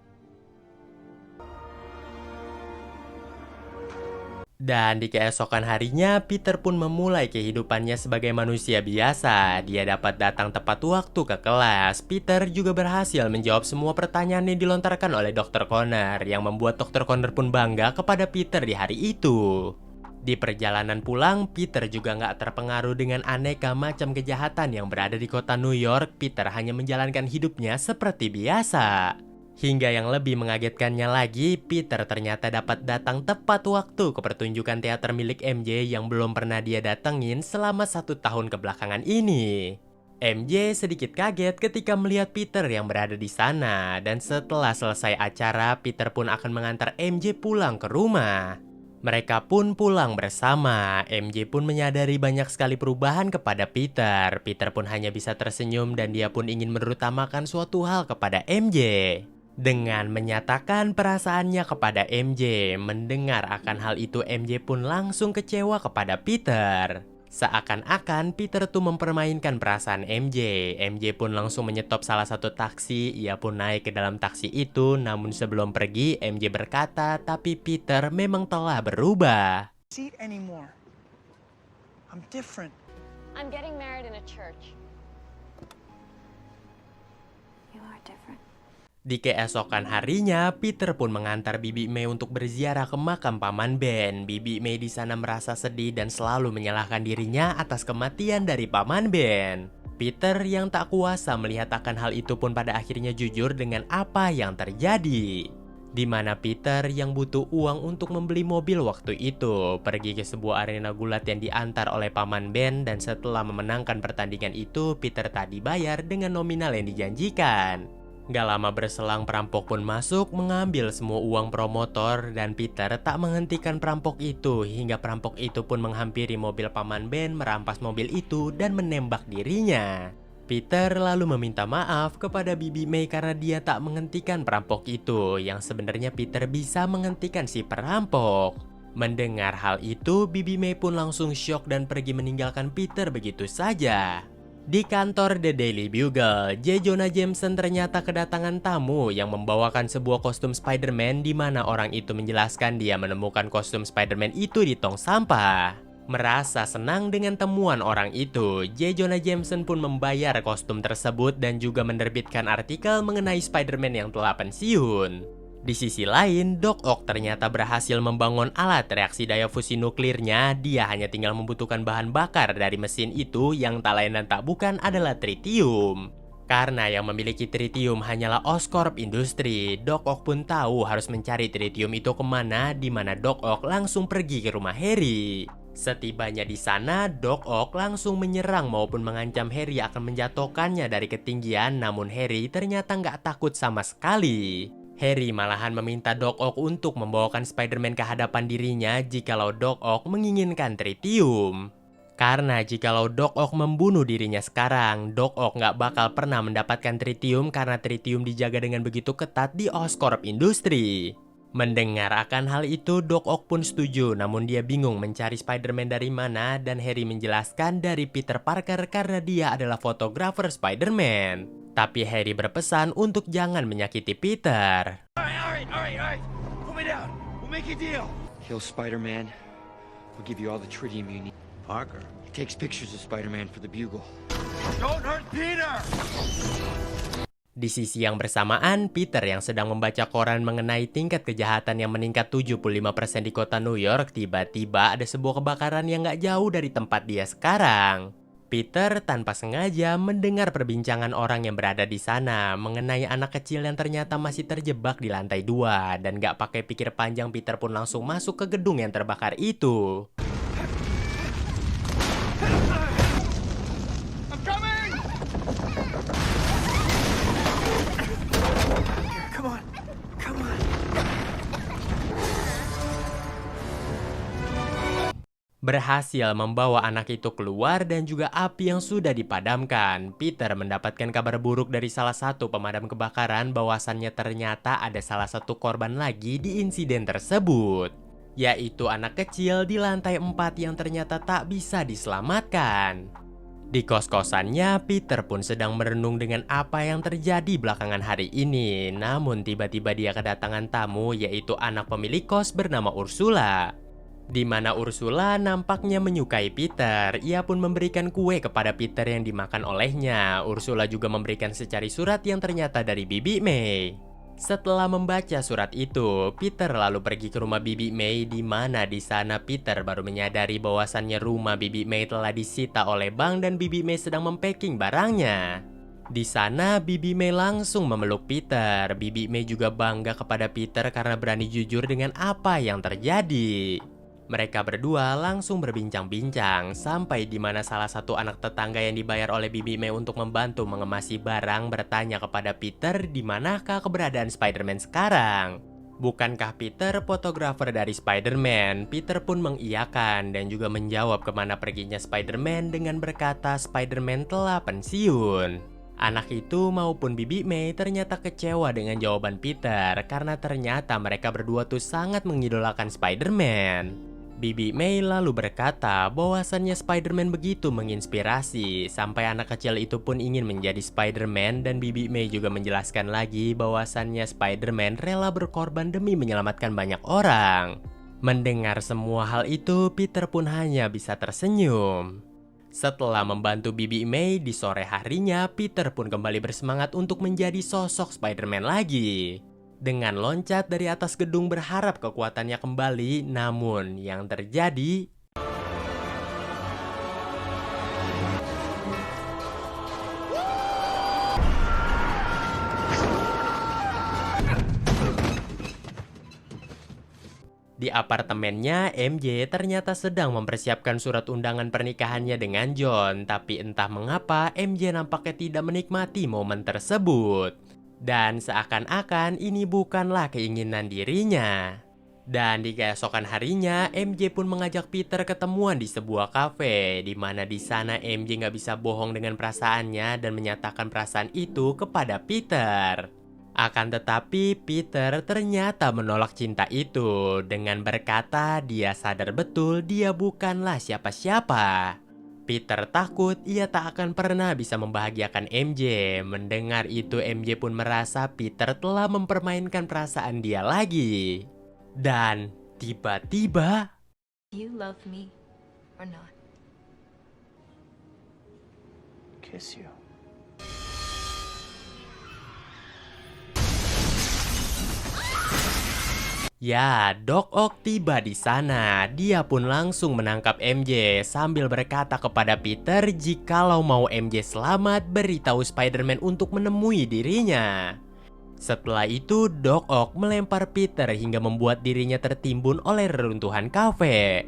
Dan di keesokan harinya, Peter pun memulai kehidupannya sebagai manusia biasa. Dia dapat datang tepat waktu ke kelas. Peter juga berhasil menjawab semua pertanyaan yang dilontarkan oleh Dr. Connor, yang membuat Dr. Connor pun bangga kepada Peter di hari itu. Di perjalanan pulang, Peter juga nggak terpengaruh dengan aneka macam kejahatan yang berada di kota New York. Peter hanya menjalankan hidupnya seperti biasa. Hingga yang lebih mengagetkannya lagi, Peter ternyata dapat datang tepat waktu ke pertunjukan teater milik MJ yang belum pernah dia datengin selama 1 tahun kebelakangan ini. MJ sedikit kaget ketika melihat Peter yang berada di sana, dan setelah selesai acara, Peter pun akan mengantar MJ pulang ke rumah. Mereka pun pulang bersama. MJ pun menyadari banyak sekali perubahan kepada Peter. Peter pun hanya bisa tersenyum dan dia pun ingin menutamakan suatu hal kepada MJ. Dengan menyatakan perasaannya kepada MJ, mendengar akan hal itu MJ pun langsung kecewa kepada Peter. Seakan-akan Peter tuh mempermainkan perasaan MJ. MJ pun langsung menyetop salah satu taksi. Ia pun naik ke dalam taksi itu. Namun sebelum pergi, MJ berkata, tapi Peter memang telah berubah. Seat anymore. I'm different. I'm getting married in a church. You are different. Di keesokan harinya, Peter pun mengantar Bibi May untuk berziarah ke makam Paman Ben. Bibi May di sana merasa sedih dan selalu menyalahkan dirinya atas kematian dari Paman Ben. Peter yang tak kuasa melihat akan hal itu pun pada akhirnya jujur dengan apa yang terjadi. Di mana Peter yang butuh uang untuk membeli mobil waktu itu, pergi ke sebuah arena gulat yang diantar oleh Paman Ben, dan setelah memenangkan pertandingan itu, Peter tak dibayar dengan nominal yang dijanjikan. Gak lama berselang, perampok pun masuk mengambil semua uang promotor, dan Peter tak menghentikan perampok itu hingga perampok itu pun menghampiri mobil Paman Ben, merampas mobil itu dan menembak dirinya. Peter lalu meminta maaf kepada Bibi May karena dia tak menghentikan perampok itu, yang sebenarnya Peter bisa menghentikan si perampok. Mendengar hal itu, Bibi May pun langsung syok dan pergi meninggalkan Peter begitu saja. Di kantor The Daily Bugle, J. Jonah Jameson ternyata kedatangan tamu yang membawakan sebuah kostum Spider-Man, di mana orang itu menjelaskan dia menemukan kostum Spider-Man itu di tong sampah. Merasa senang dengan temuan orang itu, J. Jonah Jameson pun membayar kostum tersebut dan juga menerbitkan artikel mengenai Spider-Man yang telah pensiun. Di sisi lain, Doc Ock ternyata berhasil membangun alat reaksi daya fusi nuklirnya. Dia hanya tinggal membutuhkan bahan bakar dari mesin itu yang tak lain dan tak bukan adalah tritium. Karena yang memiliki tritium hanyalah Oscorp Industry, Doc Ock pun tahu harus mencari tritium itu kemana, di mana Doc Ock langsung pergi ke rumah Harry. Setibanya di sana, Doc Ock langsung menyerang maupun mengancam Harry akan menjatuhkannya dari ketinggian, namun Harry ternyata nggak takut sama sekali. Harry malahan meminta Doc Ock untuk membawakan Spider-Man ke hadapan dirinya jikalau Doc Ock menginginkan tritium. Karena jikalau Doc Ock membunuh dirinya sekarang, Doc Ock nggak bakal pernah mendapatkan tritium karena tritium dijaga dengan begitu ketat di Oscorp Industry. Mendengar akan hal itu, Doc Ock pun setuju, namun dia bingung mencari Spider-Man dari mana, dan Harry menjelaskan dari Peter Parker karena dia adalah fotografer Spider-Man. Tapi Harry berpesan untuk jangan menyakiti Peter. All right. Put me down. We'll make a deal. Kill Spider-Man. We'll give you all the tritium you need. Parker. He takes pictures of Spider-Man for the Bugle. Don't hurt Peter! Di sisi yang bersamaan, Peter yang sedang membaca koran mengenai tingkat kejahatan yang meningkat 75% di kota New York, tiba-tiba ada sebuah kebakaran yang gak jauh dari tempat dia sekarang. Peter tanpa sengaja mendengar perbincangan orang yang berada di sana mengenai anak kecil yang ternyata masih terjebak di lantai 2, dan gak pakai pikir panjang Peter pun langsung masuk ke gedung yang terbakar itu. I'm coming! Come on. Berhasil membawa anak itu keluar dan juga api yang sudah dipadamkan. Peter mendapatkan kabar buruk dari salah satu pemadam kebakaran bahwasannya ternyata ada salah satu korban lagi di insiden tersebut, yaitu anak kecil di lantai 4 yang ternyata tak bisa diselamatkan. Di kos-kosannya, Peter pun sedang merenung dengan apa yang terjadi belakangan hari ini. Namun tiba-tiba dia kedatangan tamu, yaitu anak pemilik kos bernama Ursula. Di mana Ursula nampaknya menyukai Peter, ia pun memberikan kue kepada Peter yang dimakan olehnya. Ursula juga memberikan secari surat yang ternyata dari Bibi May. Setelah membaca surat itu, Peter lalu pergi ke rumah Bibi May, di mana di sana Peter baru menyadari bahwasannya rumah Bibi May telah disita oleh bank dan Bibi May sedang mempacking barangnya. Di sana Bibi May langsung memeluk Peter. Bibi May juga bangga kepada Peter karena berani jujur dengan apa yang terjadi. Mereka berdua langsung berbincang-bincang sampai di mana salah satu anak tetangga yang dibayar oleh Bibi May untuk membantu mengemasi barang bertanya kepada Peter di manakah keberadaan Spider-Man sekarang. Bukankah Peter fotografer dari Spider-Man? Peter pun mengiyakan dan juga menjawab kemana perginya Spider-Man dengan berkata Spider-Man telah pensiun. Anak itu maupun Bibi May ternyata kecewa dengan jawaban Peter karena ternyata mereka berdua tuh sangat mengidolakan Spider-Man. Bibi May lalu berkata bahwasannya Spider-Man begitu menginspirasi sampai anak kecil itu pun ingin menjadi Spider-Man, dan Bibi May juga menjelaskan lagi bahwasannya Spider-Man rela berkorban demi menyelamatkan banyak orang. Mendengar semua hal itu, Peter pun hanya bisa tersenyum. Setelah membantu Bibi May di sore harinya, Peter pun kembali bersemangat untuk menjadi sosok Spider-Man lagi. Dengan loncat dari atas gedung berharap kekuatannya kembali, namun yang terjadi... Di apartemennya, MJ ternyata sedang mempersiapkan surat undangan pernikahannya dengan John. Tapi entah mengapa, MJ nampaknya tidak menikmati momen tersebut. Dan seakan-akan ini bukanlah keinginan dirinya. Dan di keesokan harinya, MJ pun mengajak Peter ketemuan di sebuah kafe, di mana di sana MJ nggak bisa bohong dengan perasaannya dan menyatakan perasaan itu kepada Peter. Akan tetapi Peter ternyata menolak cinta itu dengan berkata dia sadar betul dia bukanlah siapa-siapa. Peter takut ia tak akan pernah bisa membahagiakan MJ. Mendengar itu MJ pun merasa Peter telah mempermainkan perasaan dia lagi. Dan tiba-tiba... You love me or not? Kiss you. Ya, Doc Ock tiba di sana. Dia pun langsung menangkap MJ sambil berkata kepada Peter jikalau mau MJ selamat, beritahu Spider-Man untuk menemui dirinya. Setelah itu, Doc Ock melempar Peter hingga membuat dirinya tertimbun oleh reruntuhan kafe.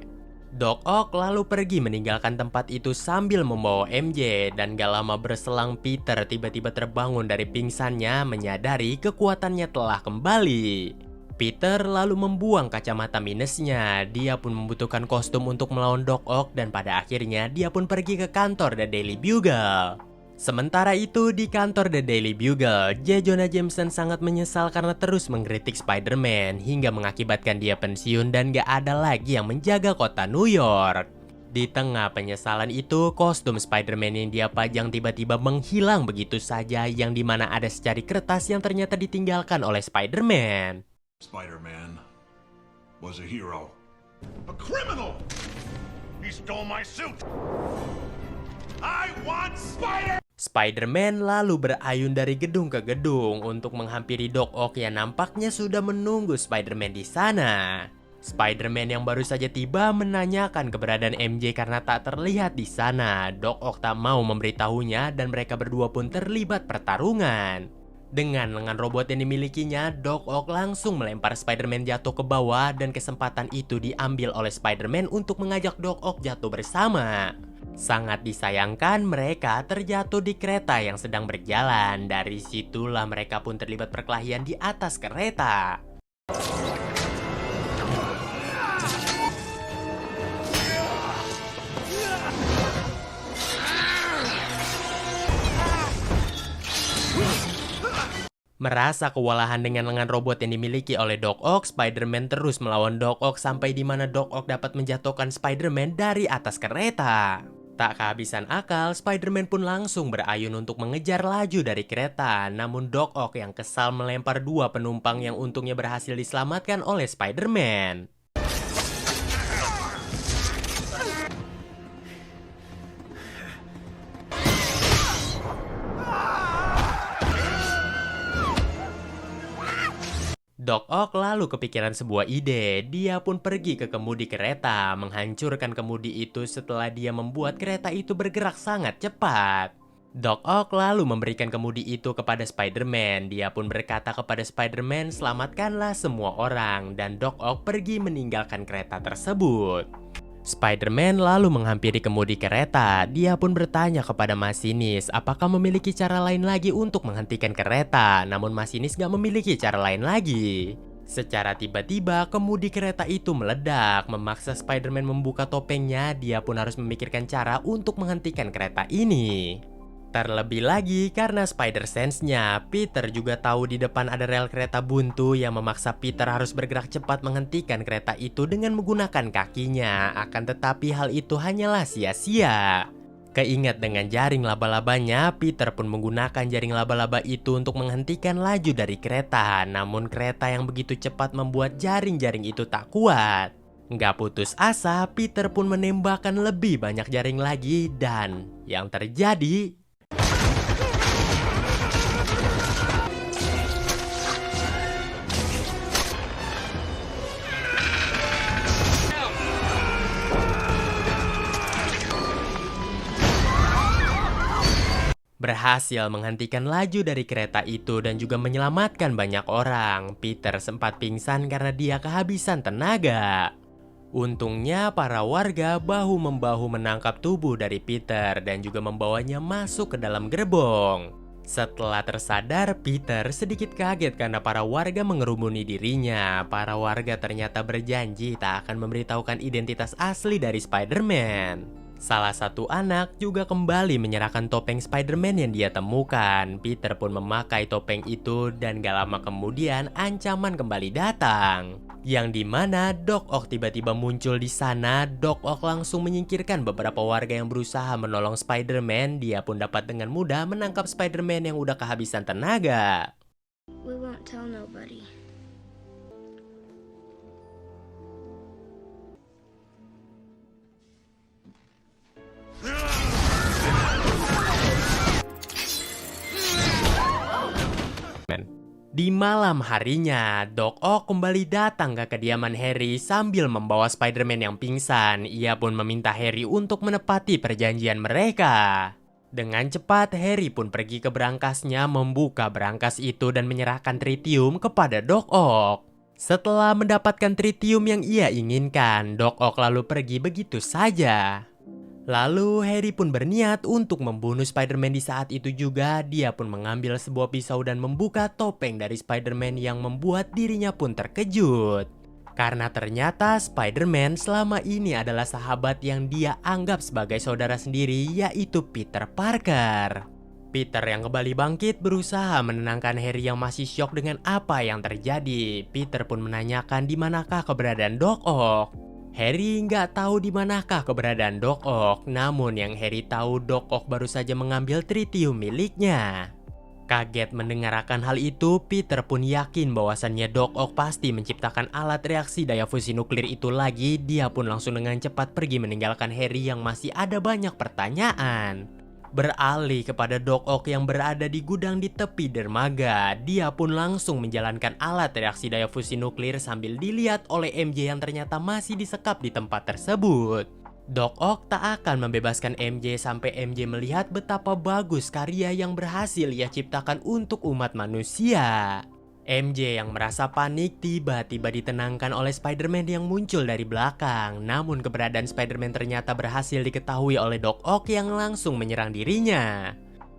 Doc Ock lalu pergi meninggalkan tempat itu sambil membawa MJ, dan gak lama berselang Peter tiba-tiba terbangun dari pingsannya menyadari kekuatannya telah kembali. Peter lalu membuang kacamata minusnya. Dia pun membutuhkan kostum untuk melawan Doc Ock, dan pada akhirnya dia pun pergi ke kantor The Daily Bugle. Sementara itu di kantor The Daily Bugle, J. Jonah Jameson sangat menyesal karena terus mengkritik Spider-Man hingga mengakibatkan dia pensiun dan gak ada lagi yang menjaga kota New York. Di tengah penyesalan itu, kostum Spider-Man yang dia pajang tiba-tiba menghilang begitu saja, yang dimana ada secari kertas yang ternyata ditinggalkan oleh Spider-Man. Spider-Man was a hero. A criminal! He stole my suit! I want Spider-Man lalu berayun dari gedung ke gedung untuk menghampiri Doc Ock yang nampaknya sudah menunggu Spider-Man di sana. Spider-Man yang baru saja tiba menanyakan keberadaan MJ karena tak terlihat di sana. Doc Ock tak mau memberitahunya dan mereka berdua pun terlibat pertarungan. Dengan lengan robot yang dimilikinya, Doc Ock langsung melempar Spider-Man jatuh ke bawah, dan kesempatan itu diambil oleh Spider-Man untuk mengajak Doc Ock jatuh bersama. Sangat disayangkan mereka terjatuh di kereta yang sedang berjalan. Dari situlah mereka pun terlibat perkelahian di atas kereta. Merasa kewalahan dengan lengan robot yang dimiliki oleh Doc Ock, Spider-Man terus melawan Doc Ock sampai di mana Doc Ock dapat menjatuhkan Spider-Man dari atas kereta. Tak kehabisan akal, Spider-Man pun langsung berayun untuk mengejar laju dari kereta. Namun Doc Ock yang kesal melempar dua penumpang yang untungnya berhasil diselamatkan oleh Spider-Man. Doc Ock lalu kepikiran sebuah ide. Dia pun pergi ke kemudi kereta, menghancurkan kemudi itu setelah dia membuat kereta itu bergerak sangat cepat. Doc Ock lalu memberikan kemudi itu kepada Spider-Man. Dia pun berkata kepada Spider-Man, "Selamatkanlah semua orang," dan Doc Ock pergi meninggalkan kereta tersebut. Spider-Man lalu menghampiri kemudi kereta. Dia pun bertanya kepada masinis apakah memiliki cara lain lagi untuk menghentikan kereta. Namun masinis gak memiliki cara lain lagi. Secara tiba-tiba kemudi kereta itu meledak, memaksa Spider-Man membuka topengnya. Dia pun harus memikirkan cara untuk menghentikan kereta ini. Terlebih lagi karena Spider Sense-nya, Peter juga tahu di depan ada rel kereta buntu yang memaksa Peter harus bergerak cepat menghentikan kereta itu dengan menggunakan kakinya. Akan tetapi hal itu hanyalah sia-sia. Keingat dengan jaring laba-labanya, Peter pun menggunakan jaring laba-laba itu untuk menghentikan laju dari kereta. Namun kereta yang begitu cepat membuat jaring-jaring itu tak kuat. Nggak putus asa, Peter pun menembakkan lebih banyak jaring lagi dan yang terjadi... berhasil menghentikan laju dari kereta itu dan juga menyelamatkan banyak orang. Peter sempat pingsan karena dia kehabisan tenaga. Untungnya para warga bahu-membahu menangkap tubuh dari Peter dan juga membawanya masuk ke dalam gerbong. Setelah tersadar, Peter sedikit kaget karena para warga mengerumuni dirinya. Para warga ternyata berjanji tak akan memberitahukan identitas asli dari Spider-Man. Salah satu anak juga kembali menyerahkan topeng Spider-Man yang dia temukan. Peter pun memakai topeng itu dan gak lama kemudian ancaman kembali datang. Yang dimana Doc Ock tiba-tiba muncul di sana. Doc Ock langsung menyingkirkan beberapa warga yang berusaha menolong Spider-Man. Dia pun dapat dengan mudah menangkap Spider-Man yang udah kehabisan tenaga. We won't tell nobody. Di malam harinya, Doc Ock kembali datang ke kediaman Harry sambil membawa Spider-Man yang pingsan. Ia pun meminta Harry untuk menepati perjanjian mereka. Dengan cepat, Harry pun pergi ke berangkasnya, membuka berangkas itu dan menyerahkan tritium kepada Doc Ock. Setelah mendapatkan tritium yang ia inginkan, Doc Ock lalu pergi begitu saja. Lalu Harry pun berniat untuk membunuh Spider-Man di saat itu juga. Dia pun mengambil sebuah pisau dan membuka topeng dari Spider-Man yang membuat dirinya pun terkejut. Karena ternyata Spider-Man selama ini adalah sahabat yang dia anggap sebagai saudara sendiri, yaitu Peter Parker. Peter yang kembali bangkit berusaha menenangkan Harry yang masih syok dengan apa yang terjadi. Peter pun menanyakan di manakah keberadaan Doc Ock. Harry nggak tahu di manakah keberadaan Doc Ock, namun yang Harry tahu Doc Ock baru saja mengambil tritium miliknya. Kaget mendengar akan hal itu, Peter pun yakin bahwasannya Doc Ock pasti menciptakan alat reaksi daya fusi nuklir itu lagi. Dia pun langsung dengan cepat pergi meninggalkan Harry yang masih ada banyak pertanyaan. Beralih kepada Doc Ock yang berada di gudang di tepi dermaga. Dia pun langsung menjalankan alat reaksi daya fusi nuklir sambil dilihat oleh MJ yang ternyata masih disekap di tempat tersebut. Doc Ock tak akan membebaskan MJ sampai MJ melihat betapa bagus karya yang berhasil ia ciptakan untuk umat manusia. MJ yang merasa panik tiba-tiba ditenangkan oleh Spider-Man yang muncul dari belakang. Namun keberadaan Spider-Man ternyata berhasil diketahui oleh Doc Ock yang langsung menyerang dirinya.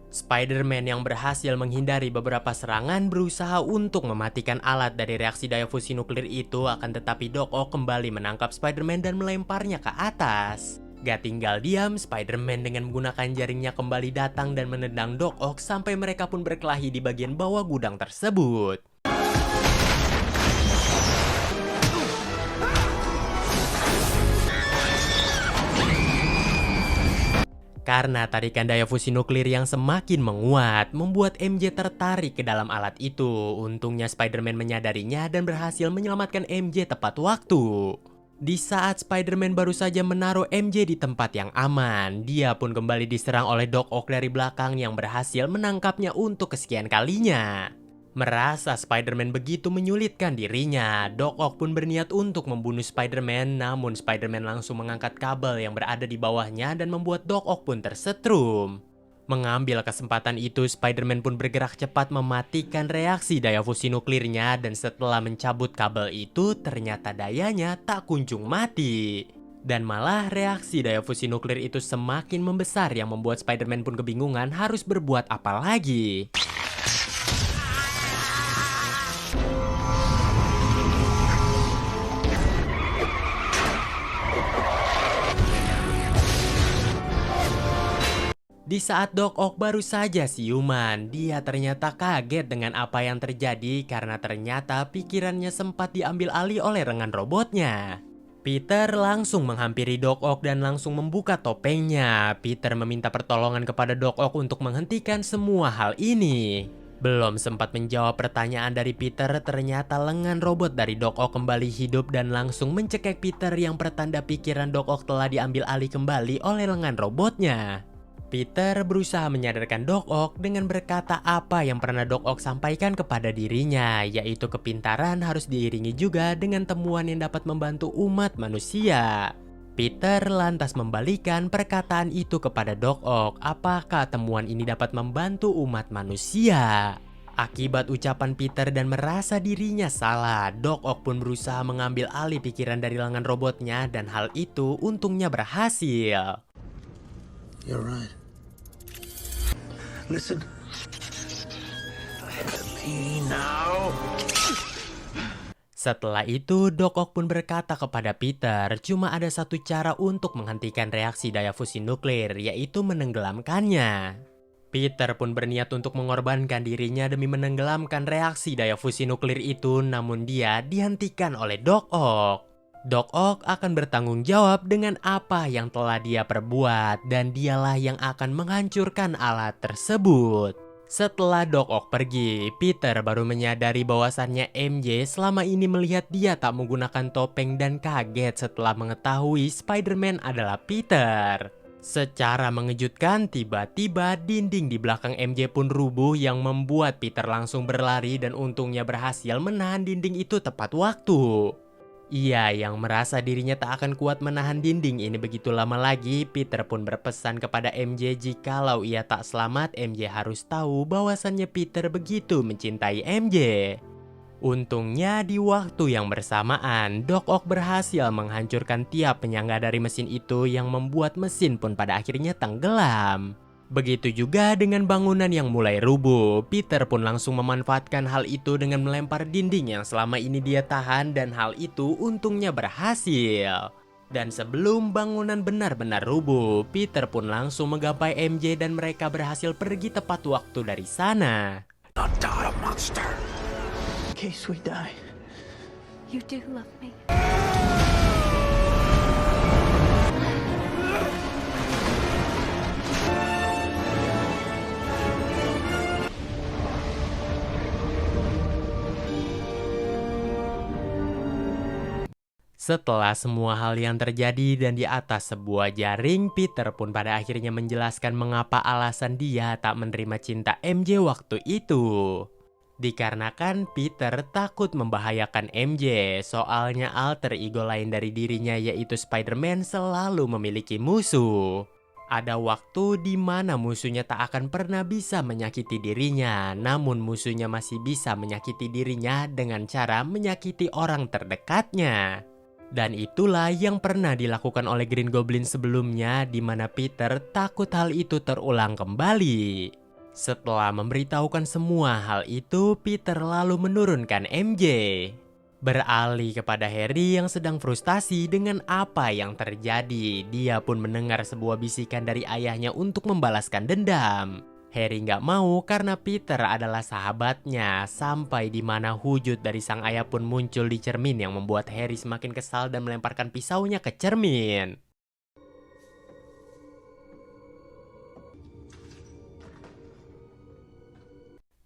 Spider-Man yang berhasil menghindari beberapa serangan berusaha untuk mematikan alat dari reaksi daya fusi nuklir itu. Akan tetapi Doc Ock kembali menangkap Spider-Man dan melemparnya ke atas. Gak tinggal diam, Spider-Man dengan menggunakan jaringnya kembali datang dan menendang Doc Ock sampai mereka pun berkelahi di bagian bawah gudang tersebut. Karena tarikan daya fusi nuklir yang semakin menguat, membuat MJ tertarik ke dalam alat itu. Untungnya Spider-Man menyadarinya dan berhasil menyelamatkan MJ tepat waktu. Di saat Spider-Man baru saja menaruh MJ di tempat yang aman, dia pun kembali diserang oleh Doc Ock dari belakang yang berhasil menangkapnya untuk kesekian kalinya. Merasa Spider-Man begitu menyulitkan dirinya, Doc Ock pun berniat untuk membunuh Spider-Man, namun Spider-Man langsung mengangkat kabel yang berada di bawahnya dan membuat Doc Ock pun tersetrum. Mengambil kesempatan itu, Spider-Man pun bergerak cepat mematikan reaksi daya fusi nuklirnya, dan setelah mencabut kabel itu, ternyata dayanya tak kunjung mati. Dan malah reaksi daya fusi nuklir itu semakin membesar yang membuat Spider-Man pun kebingungan harus berbuat apa lagi. Di saat Doc Ock baru saja siuman, dia ternyata kaget dengan apa yang terjadi karena ternyata pikirannya sempat diambil alih oleh lengan robotnya. Peter langsung menghampiri Doc Ock dan langsung membuka topengnya. Peter meminta pertolongan kepada Doc Ock untuk menghentikan semua hal ini. Belum sempat menjawab pertanyaan dari Peter, ternyata lengan robot dari Doc Ock kembali hidup dan langsung mencekik Peter yang pertanda pikiran Doc Ock telah diambil alih kembali oleh lengan robotnya. Peter berusaha menyadarkan Doc Ock dengan berkata apa yang pernah Doc Ock sampaikan kepada dirinya, yaitu kepintaran harus diiringi juga dengan temuan yang dapat membantu umat manusia. Peter lantas membalikan perkataan itu kepada Doc Ock, apakah temuan ini dapat membantu umat manusia? Akibat ucapan Peter dan merasa dirinya salah, Doc Ock pun berusaha mengambil alih pikiran dari lengan robotnya dan hal itu untungnya berhasil. You're right. Listen. To me now. Setelah itu, Doc Ock pun berkata kepada Peter, cuma ada satu cara untuk menghentikan reaksi daya fusi nuklir, yaitu menenggelamkannya. Peter pun berniat untuk mengorbankan dirinya demi menenggelamkan reaksi daya fusi nuklir itu, namun dia dihentikan oleh Doc Ock. Doc Ock akan bertanggung jawab dengan apa yang telah dia perbuat, dan dialah yang akan menghancurkan alat tersebut. Setelah Doc Ock pergi, Peter baru menyadari bahwasannya MJ selama ini melihat dia tak menggunakan topeng dan kaget setelah mengetahui Spider-Man adalah Peter. Secara mengejutkan, tiba-tiba dinding di belakang MJ pun rubuh yang membuat Peter langsung berlari dan untungnya berhasil menahan dinding itu tepat waktu. Ia yang merasa dirinya tak akan kuat menahan dinding ini begitu lama lagi, Peter pun berpesan kepada MJ jikalau ia tak selamat, MJ harus tahu bahwasannya Peter begitu mencintai MJ. Untungnya di waktu yang bersamaan, Doc Ock berhasil menghancurkan tiap penyangga dari mesin itu yang membuat mesin pun pada akhirnya tenggelam. Begitu juga dengan bangunan yang mulai rubuh, Peter pun langsung memanfaatkan hal itu dengan melempar dinding yang selama ini dia tahan dan hal itu untungnya berhasil. Dan sebelum bangunan benar-benar rubuh, Peter pun langsung menggapai MJ dan mereka berhasil pergi tepat waktu dari sana. Not die, monster. In case we die. You do love me. Setelah semua hal yang terjadi dan di atas sebuah jaring, Peter pun pada akhirnya menjelaskan mengapa alasan dia tak menerima cinta MJ waktu itu. Dikarenakan Peter takut membahayakan MJ, soalnya alter ego lain dari dirinya yaitu Spider-Man selalu memiliki musuh. Ada waktu di mana musuhnya tak akan pernah bisa menyakiti dirinya, namun musuhnya masih bisa menyakiti dirinya dengan cara menyakiti orang terdekatnya. Dan itulah yang pernah dilakukan oleh Green Goblin sebelumnya, di mana Peter takut hal itu terulang kembali. Setelah memberitahukan semua hal itu, Peter lalu menurunkan MJ. Beralih kepada Harry yang sedang frustasi dengan apa yang terjadi. Dia pun mendengar sebuah bisikan dari ayahnya untuk membalaskan dendam. Harry nggak mau karena Peter adalah sahabatnya, sampai di mana wujud dari sang ayah pun muncul di cermin yang membuat Harry semakin kesal dan melemparkan pisaunya ke cermin.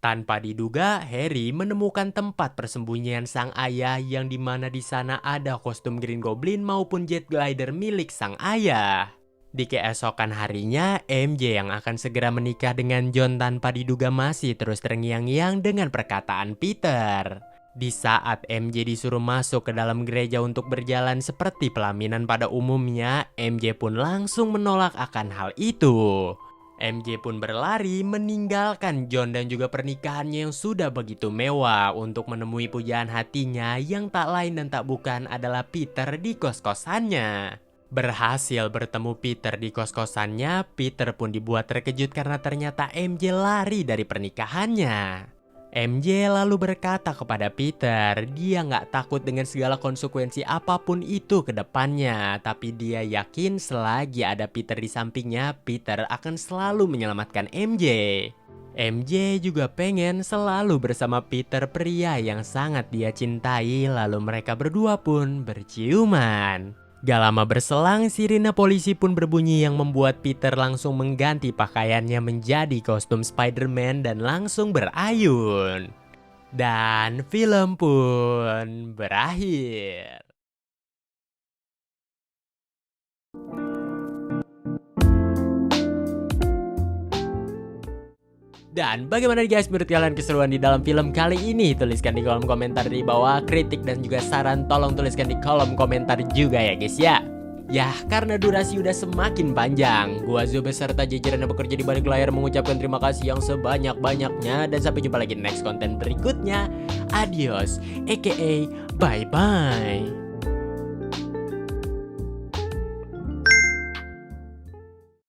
Tanpa diduga, Harry menemukan tempat persembunyian sang ayah yang dimana di sana ada kostum Green Goblin maupun jet glider milik sang ayah. Di keesokan harinya, MJ yang akan segera menikah dengan John tanpa diduga masih terus terngiang-ngiang dengan perkataan Peter. Di saat MJ disuruh masuk ke dalam gereja untuk berjalan seperti pelaminan pada umumnya, MJ pun langsung menolak akan hal itu. MJ pun berlari meninggalkan John dan juga pernikahannya yang sudah begitu mewah untuk menemui pujaan hatinya yang tak lain dan tak bukan adalah Peter di kos-kosannya. Berhasil bertemu Peter di kos-kosannya, Peter pun dibuat terkejut karena ternyata MJ lari dari pernikahannya. MJ lalu berkata kepada Peter, dia nggak takut dengan segala konsekuensi apapun itu ke depannya, tapi dia yakin selagi ada Peter di sampingnya, Peter akan selalu menyelamatkan MJ. MJ juga pengen selalu bersama Peter, pria yang sangat dia cintai, lalu mereka berdua pun berciuman. Gak lama berselang, sirine polisi pun berbunyi yang membuat Peter langsung mengganti pakaiannya menjadi kostum Spider-Man dan langsung berayun. Dan film pun berakhir. Dan bagaimana guys menurut kalian keseruan di dalam film kali ini? Tuliskan di kolom komentar di bawah. Kritik dan juga saran tolong tuliskan di kolom komentar juga ya guys ya. Yah, karena durasi udah semakin panjang, gua Zo beserta jajaran yang bekerja di balik layar mengucapkan terima kasih yang sebanyak-banyaknya. Dan sampai jumpa lagi next konten berikutnya. Adios, aka bye-bye.